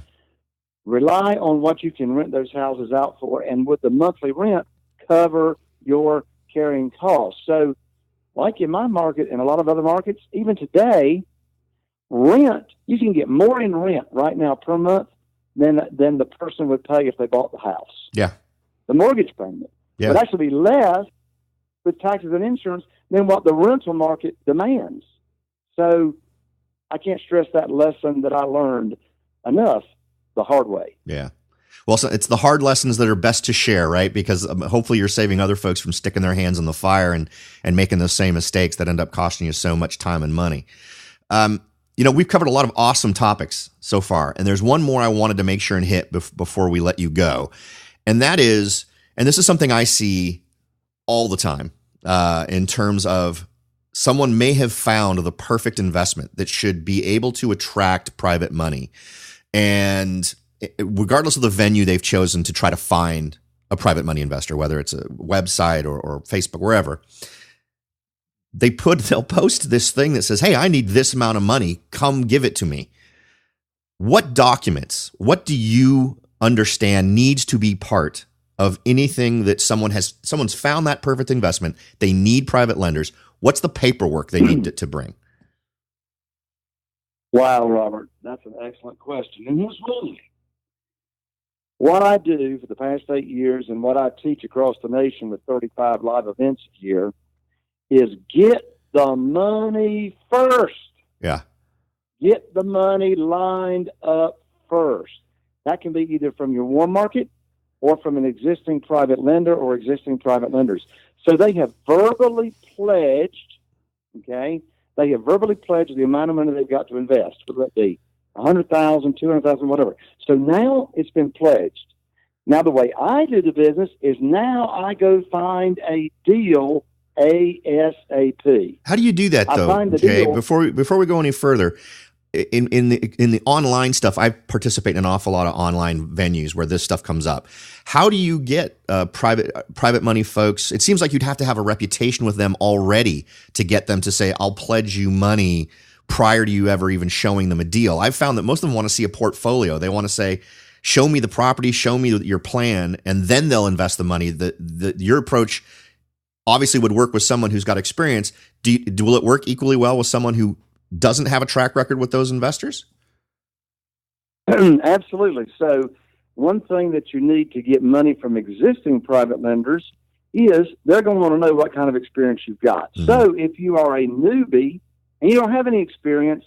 Rely on what you can rent those houses out for, and with the monthly rent, cover your carrying costs. So, like in my market and a lot of other markets, even today, rent, you can get more in rent right now per month than the person would pay if they bought the house. Yeah. The mortgage payment would actually be less with taxes and insurance than what the rental market demands. So I can't stress that lesson that I learned enough the hard way. Yeah. Well, so it's the hard lessons that are best to share, right? Because hopefully you're saving other folks from sticking their hands in the fire and making those same mistakes that end up costing you so much time and money. We've covered a lot of awesome topics so far, and there's one more I wanted to make sure and hit before we let you go. And that is, and this is something I see all the time in terms of someone may have found the perfect investment that should be able to attract private money. And regardless of the venue they've chosen to try to find a private money investor, whether it's a website or Facebook, wherever, they'll post this thing that says, hey, I need this amount of money. Come give it to me. What documents, what do you understand needs to be part of anything that someone's found that perfect investment? They need private lenders. What's the paperwork they need to bring? Wow, Robert, that's an excellent question. And here's why. What I do for the past 8 years and what I teach across the nation with 35 live events a year is get the money first. Yeah. Get the money lined up first. That can be either from your warm market or from an existing private lender or existing private lenders. So they have verbally pledged, okay? They have verbally pledged the amount of money they've got to invest, whether that be $100,000, $200,000, whatever. So now it's been pledged. Now the way I do the business is now I go find a deal ASAP. How do you do that though, Jay? Deal. Before we go any further, in the online stuff, I participate in an awful lot of online venues where this stuff comes up. How do you get private money folks? It seems like you'd have to have a reputation with them already to get them to say, "I'll pledge you money," prior to you ever even showing them a deal. I've found that most of them want to see a portfolio. They want to say, "Show me the property, show me your plan," and then they'll invest the money. Your approach obviously would work with someone who's got experience. Will it work equally well with someone who doesn't have a track record with those investors? Absolutely. So one thing that you need to get money from existing private lenders is they're going to want to know what kind of experience you've got. Mm-hmm. So if you are a newbie and you don't have any experience,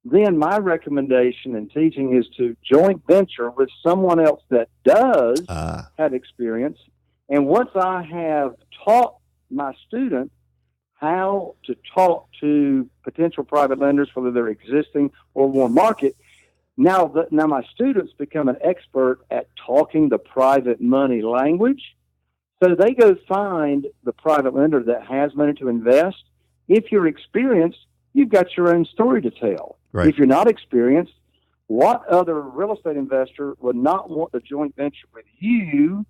then my recommendation in teaching is to joint venture with someone else that does have experience. And once I have taught my student how to talk to potential private lenders, whether they're existing or warm market, now my students become an expert at talking the private money language. So they go find the private lender that has money to invest. If you're experienced, you've got your own story to tell. Right. If you're not experienced, what other real estate investor would not want to joint venture with you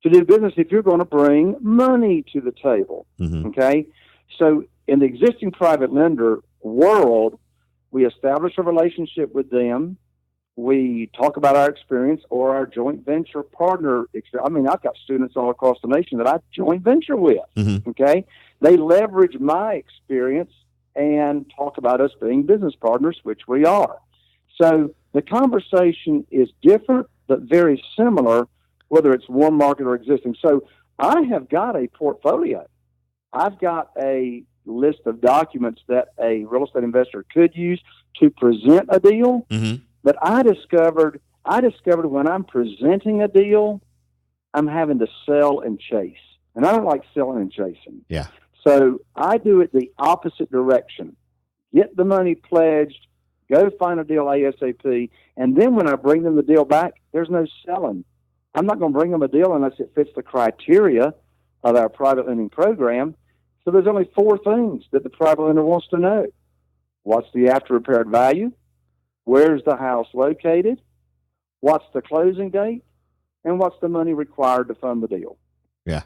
to do business if you're going to bring money to the table? Mm-hmm. Okay? So in the existing private lender world, we establish a relationship with them. We talk about our experience or our joint venture partner experience. I mean, I've got students all across the nation that I joint venture with. Mm-hmm. Okay? They leverage my experience and talk about us being business partners, which we are. So the conversation is different, but very similar, whether it's warm market or existing. So I have got a portfolio. I've got a list of documents that a real estate investor could use to present a deal. Mm-hmm. But I discovered when I'm presenting a deal, I'm having to sell and chase. And I don't like selling and chasing. Yeah. So I do it the opposite direction. Get the money pledged, go find a deal ASAP, and then when I bring them the deal back, there's no selling. I'm not going to bring them a deal unless it fits the criteria of our private lending program. So there's only 4 things that the private lender wants to know. What's the after repaired value? Where's the house located? What's the closing date? And what's the money required to fund the deal? Yeah.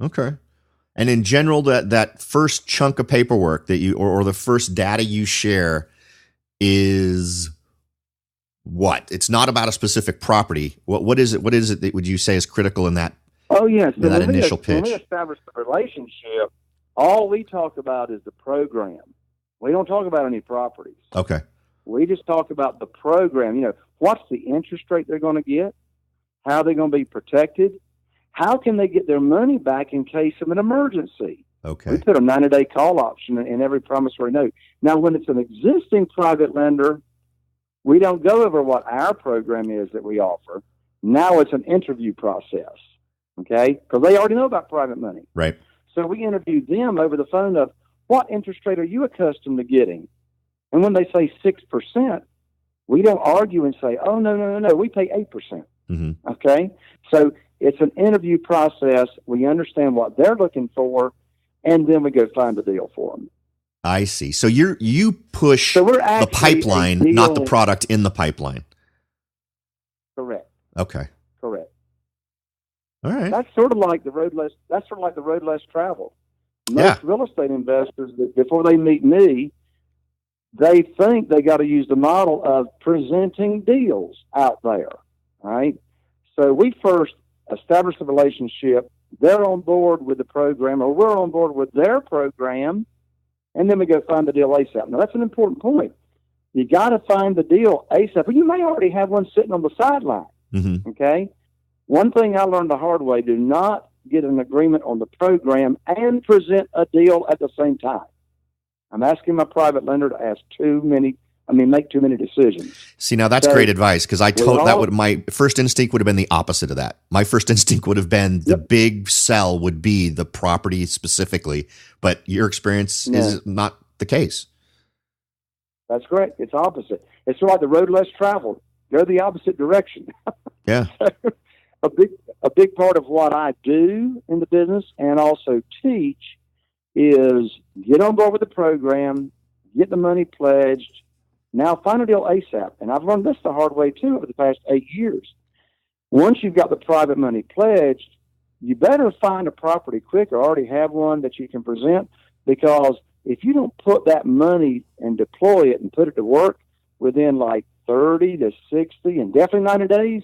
Okay. And in general, that first chunk of paperwork that you or the first data you share is what? It's not about a specific property. What is it? What is it that would you say is critical in that? Oh yes, in that initial pitch. When we establish the relationship, all we talk about is the program. We don't talk about any properties. Okay. We just talk about the program. You know, what's the interest rate they're going to get? How are they going to be protected? How can they get their money back in case of an emergency? Okay. We put a 90-day call option in every promissory note. Now, when it's an existing private lender, we don't go over what our program is that we offer. Now it's an interview process, okay? Because they already know about private money. Right. So we interview them over the phone of, what interest rate are you accustomed to getting? And when they say 6%, we don't argue and say, oh, no, we pay 8%. Mm-hmm. Okay? So it's an interview process. We understand what they're looking for, and then we go find a deal for them. I see. So you push the pipeline, not the product in the pipeline. Correct. Okay. Correct. All right. That's sort of like the road less traveled. Most real estate investors, before they meet me, they think they got to use the model of presenting deals out there, right? So we first establish the relationship. They're on board with the program, or we're on board with their program, and then we go find the deal ASAP. Now, that's an important point. You got to find the deal ASAP. But you may already have one sitting on the sideline, okay? One thing I learned the hard way, do not get an agreement on the program and present a deal at the same time. I'm asking my private lender to make too many decisions. See, now that's great advice, because my first instinct would have been the opposite of that. My first instinct would have been the big sell would be the property specifically, but your experience is not the case. That's correct. It's opposite. It's like the road less traveled. Go the opposite direction. Yeah. A big part of what I do in the business and also teach is get on board with the program, get the money pledged. Now find a deal ASAP. And I've learned this the hard way too over the past 8 years. Once you've got the private money pledged, you better find a property quick or already have one that you can present, because if you don't put that money and deploy it and put it to work within like 30 to 60 and definitely 90 days,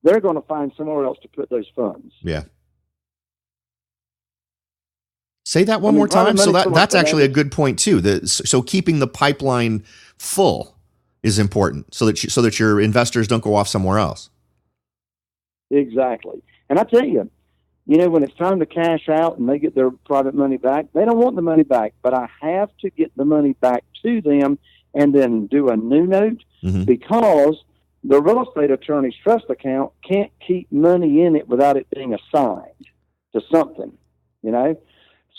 they're going to find somewhere else to put those funds. Yeah. Say that one more time. So that's actually a good point too. So keeping the pipeline full is important so that your investors don't go off somewhere else. Exactly. And I tell you, when it's time to cash out and they get their private money back, they don't want the money back, but I have to get the money back to them and then do a new note, because the real estate attorney's trust account can't keep money in it without it being assigned to something,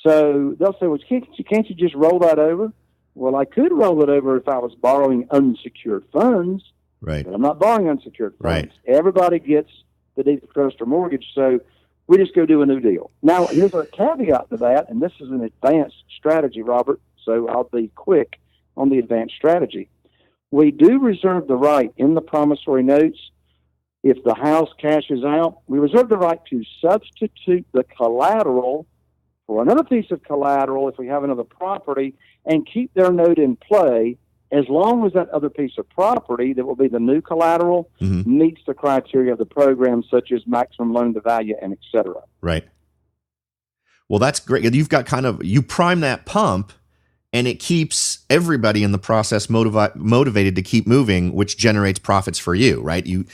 So they'll say, well, can't you just roll that over? Well, I could roll it over if I was borrowing unsecured funds, right? But I'm not borrowing unsecured funds. Right. Everybody gets the deed of trust or mortgage, so we just go do a new deal. Now, here's a caveat to that, and this is an advanced strategy, Robert, so I'll be quick on the advanced strategy. We do reserve the right in the promissory notes, if the house cashes out, we reserve the right to substitute the collateral for another piece of collateral if we have another property, and keep their note in play as long as that other piece of property that will be the new collateral meets the criteria of the program, such as maximum loan to value and et cetera. Right. Well, that's great. You've got you prime that pump, and it keeps everybody in the process motivated to keep moving, which generates profits for you, right? You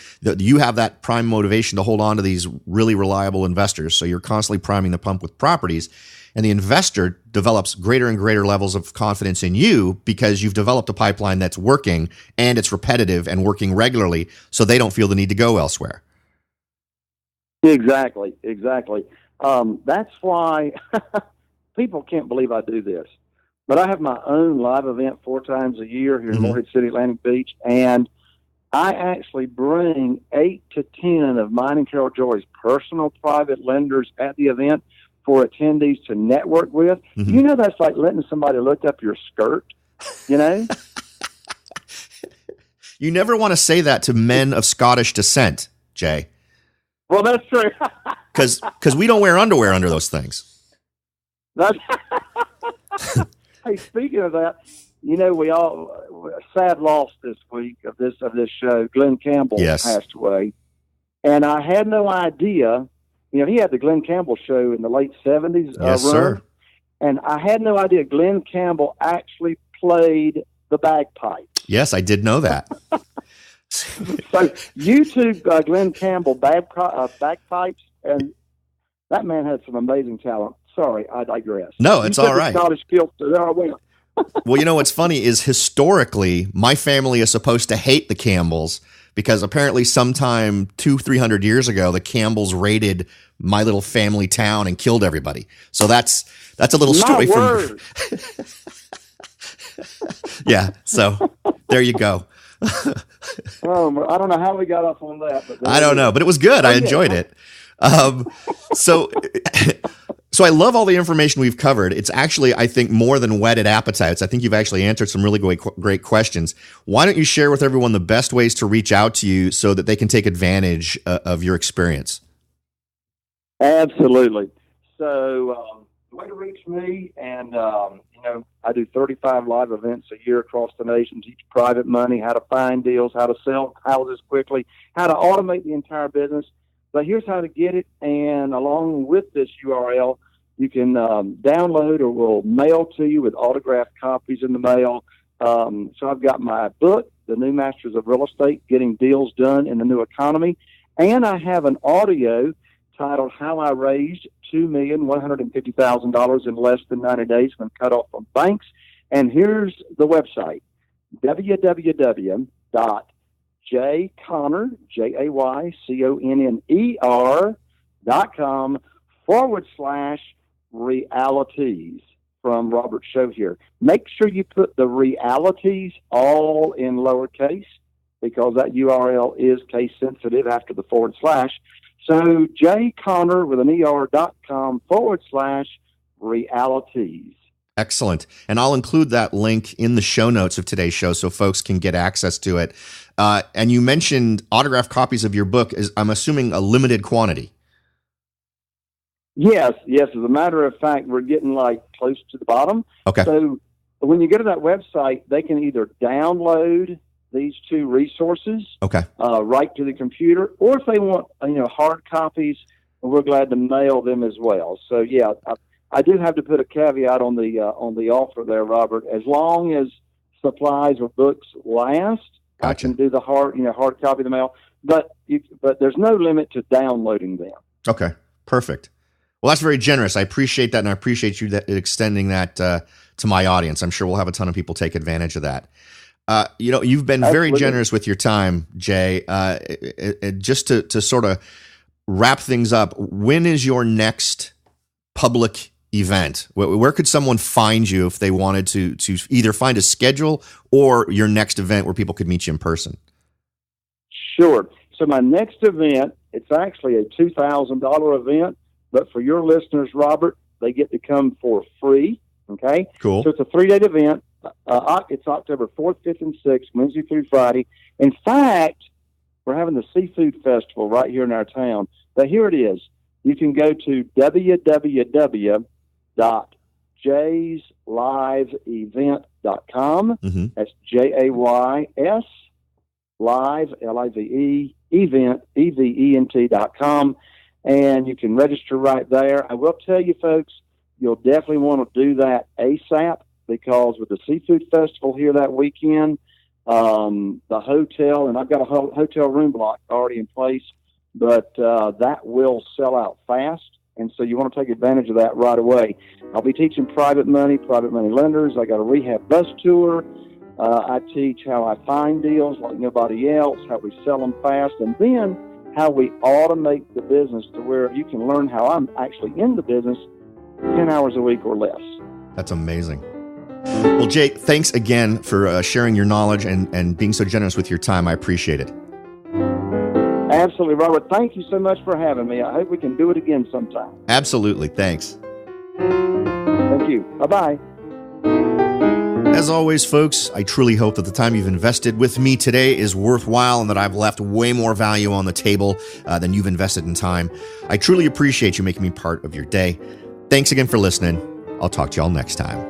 have that prime motivation to hold on to these really reliable investors. So you're constantly priming the pump with properties, and the investor develops greater and greater levels of confidence in you because you've developed a pipeline that's working and it's repetitive and working regularly, so they don't feel the need to go elsewhere. Exactly. That's why people can't believe I do this. But I have my own live event 4 times a year here in Morehead City, Atlantic Beach, and I actually bring 8 to 10 of mine and Carol Joy's personal private lenders at the event for attendees to network with. That's like letting somebody look up your skirt, You never want to say that to men of Scottish descent, Jay. Well, that's true. Because we don't wear underwear under those things. Hey, speaking of that, we all sad loss this week of this show. Glenn Campbell passed away, and I had no idea. He had the Glenn Campbell show in the late 70s. Yes, sir. And I had no idea Glenn Campbell actually played the bagpipes. Yes, I did know that. So YouTube Glenn Campbell bagpipes, and that man had some amazing talent. Sorry, I digress. No, it's all right. Scottish guilt, so there I went. Well, what's funny is historically, my family is supposed to hate the Campbells because apparently sometime 200-300 years ago, the Campbells raided my little family town and killed everybody. So that's a little story from. Yeah. So there you go. I don't know how we got off on that. But I don't know, but it was good. I enjoyed it. So I love all the information we've covered. It's actually, I think, more than whetted appetites. I think you've actually answered some really great questions. Why don't you share with everyone the best ways to reach out to you so that they can take advantage of your experience? Absolutely. So the way to reach me, and I do 35 live events a year across the nation, teach private money, how to find deals, how to sell houses quickly, how to automate the entire business. But here's how to get it. And along with this URL, you can download or we'll mail to you with autographed copies in the mail. So I've got my book, The New Masters of Real Estate, Getting Deals Done in the New Economy. And I have an audio titled How I Raised $2,150,000 in less than 90 days when cut off from banks. And here's the website, www.jayconner, JayConner.com/realities from Robert's show here. Make sure you put the realities all in lowercase because that URL is case sensitive after the /. So JayConner with an ER.com/realities. Excellent. And I'll include that link in the show notes of today's show so folks can get access to it. And you mentioned autographed copies of your book. I'm assuming a limited quantity. Yes. As a matter of fact, we're getting close to the bottom. Okay. So when you go to that website, they can either download these two resources right to the computer, or if they want hard copies, we're glad to mail them as well. So yeah, I do have to put a caveat on the offer there, Robert. As long as supplies or books last, gotcha. I can do the hard copy of the mail, but there's no limit to downloading them. Okay, perfect. Well, that's very generous. I appreciate that, and I appreciate you extending that to my audience. I'm sure we'll have a ton of people take advantage of that. You've been very generous with your time, Jay. Just to sort of wrap things up, when is your next public event? Where could someone find you if they wanted to either find a schedule or your next event where people could meet you in person? Sure. So my next event, it's actually a $2,000 event, but for your listeners, Robert, they get to come for free. Okay? Cool. So it's a 3-day event. It's October 4th, 5th, and 6th, Wednesday through Friday. In fact, we're having the Seafood Festival right here in our town. But here it is. You can go to www.jaysliveevent.com. Mm-hmm. That's JAYS, live, LIVE, event, EVENT.com. And you can register right there. I will tell you, folks, you'll definitely want to do that ASAP because with the Seafood Festival here that weekend, the hotel, and I've got a hotel room block already in place, but that will sell out fast. And so you want to take advantage of that right away. I'll be teaching private money lenders. I got a rehab bus tour. I teach how I find deals like nobody else, how we sell them fast, and then how we automate the business to where you can learn how I'm actually in the business 10 hours a week or less. That's amazing. Well, Jay, thanks again for sharing your knowledge and being so generous with your time. I appreciate it. Absolutely, Robert. Thank you so much for having me. I hope we can do it again sometime. Absolutely. Thanks. Thank you. Bye-bye. As always, folks, I truly hope that the time you've invested with me today is worthwhile and that I've left way more value on the table than you've invested in time. I truly appreciate you making me part of your day. Thanks again for listening. I'll talk to y'all next time.